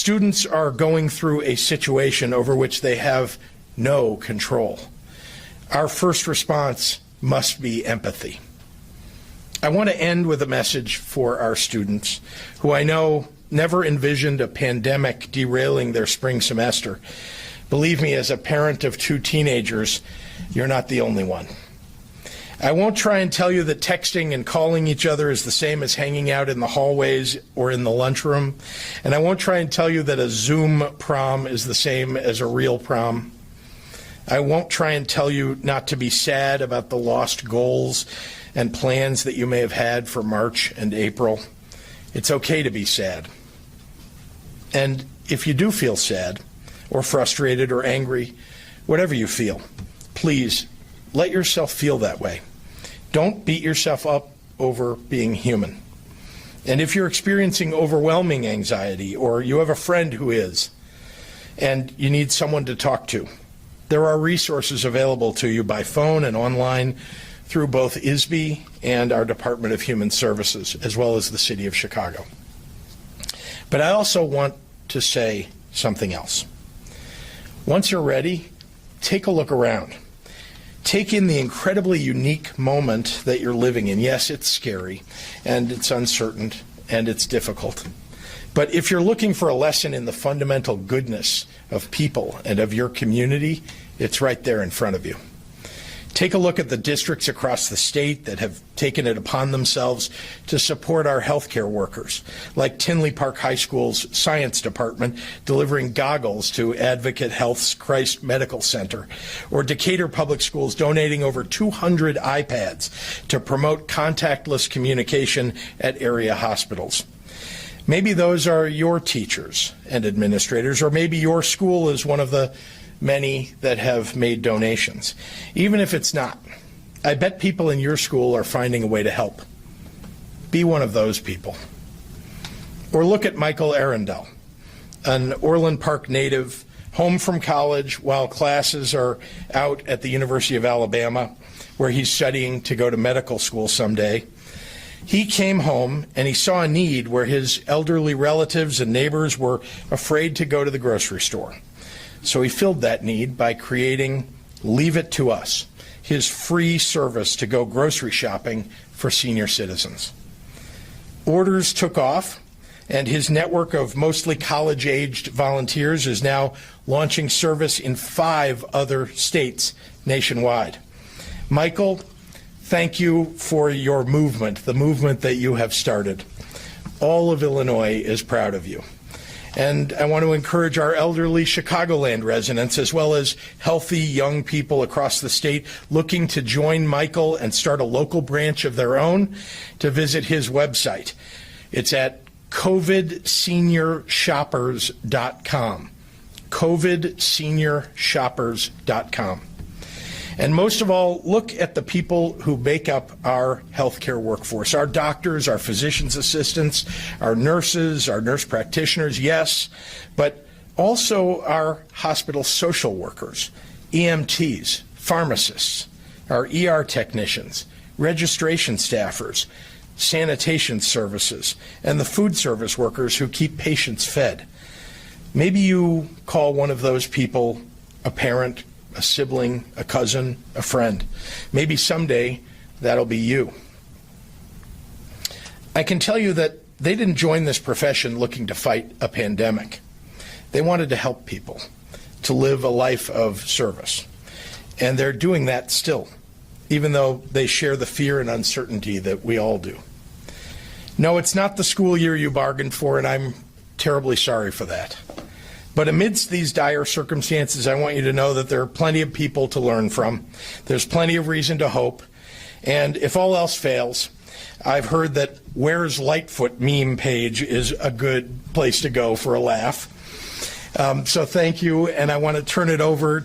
Students are going through a situation over which they have no control. Our first response must be empathy. I want to end with a message for our students who I know never envisioned a pandemic derailing their spring semester. Believe me, as a parent of 2 teenagers, you're not the only one. I won't try and tell you that texting and calling each other is the same as hanging out in the hallways or in the lunchroom. And I won't try and tell you that a Zoom prom is the same as a real prom. I won't try and tell you not to be sad about the lost goals and plans that you may have had for March and April. It's okay to be sad. And if you do feel sad or frustrated or angry, whatever you feel, please let yourself feel that way. Don't beat yourself up over being human. And if you're experiencing overwhelming anxiety, or you have a friend who is, and you need someone to talk to, there are resources available to you by phone and online through both ISB and our Department of Human Services, as well as the City of Chicago. But I also want to say something else. Once you're ready, take a look around. Take in the incredibly unique moment that you're living in. Yes, it's scary, and it's uncertain, and it's difficult. But if you're looking for a lesson in the fundamental goodness of people and of your community, it's right there in front of you. Take a look at the districts across the state that have taken it upon themselves to support our healthcare workers, like Tinley Park High School's science department delivering goggles to Advocate Health's Christ Medical Center, or Decatur Public Schools donating over 200 iPads to promote contactless communication at area hospitals. Maybe those are your teachers and administrators, or maybe your school is one of the many that have made donations. Even if it's not, I bet people in your school are finding a way to help. Be one of those people. Or look at Michael Arundel, an Orland Park native, home from college while classes are out at the University of Alabama, where he's studying to go to medical school someday. He came home and he saw a need where his elderly relatives and neighbors were afraid to go to the grocery store. So he filled that need by creating Leave It to Us, his free service to go grocery shopping for senior citizens. Orders took off, and his network of mostly college-aged volunteers is now launching service in 5 other states nationwide. Michael, thank you for your movement, the movement that you have started. All of Illinois is proud of you. And I want to encourage our elderly Chicagoland residents, as well as healthy young people across the state looking to join Michael and start a local branch of their own, to visit his website. It's at covidsenior.shoppers.com. covidsenior.shoppers.com. And most of all, look at the people who make up our healthcare workforce, our doctors, our physician's assistants, our nurses, our nurse practitioners, yes, but also our hospital social workers, EMTs, pharmacists, our ER technicians, registration staffers, sanitation services, and the food service workers who keep patients fed. Maybe you call one of those people a parent, a sibling, a cousin, a friend. Maybe someday that'll be you. I can tell you that they didn't join this profession looking to fight a pandemic. They wanted to help people, to live a life of service. And they're doing that still, even though they share the fear and uncertainty that we all do. No, it's not the school year you bargained for, and I'm terribly sorry for that. But amidst these dire circumstances, I want you to know that there are plenty of people to learn from. There's plenty of reason to hope. And if all else fails, I've heard that Where's Lightfoot meme page is a good place to go for a laugh. So thank you, and I want to turn it over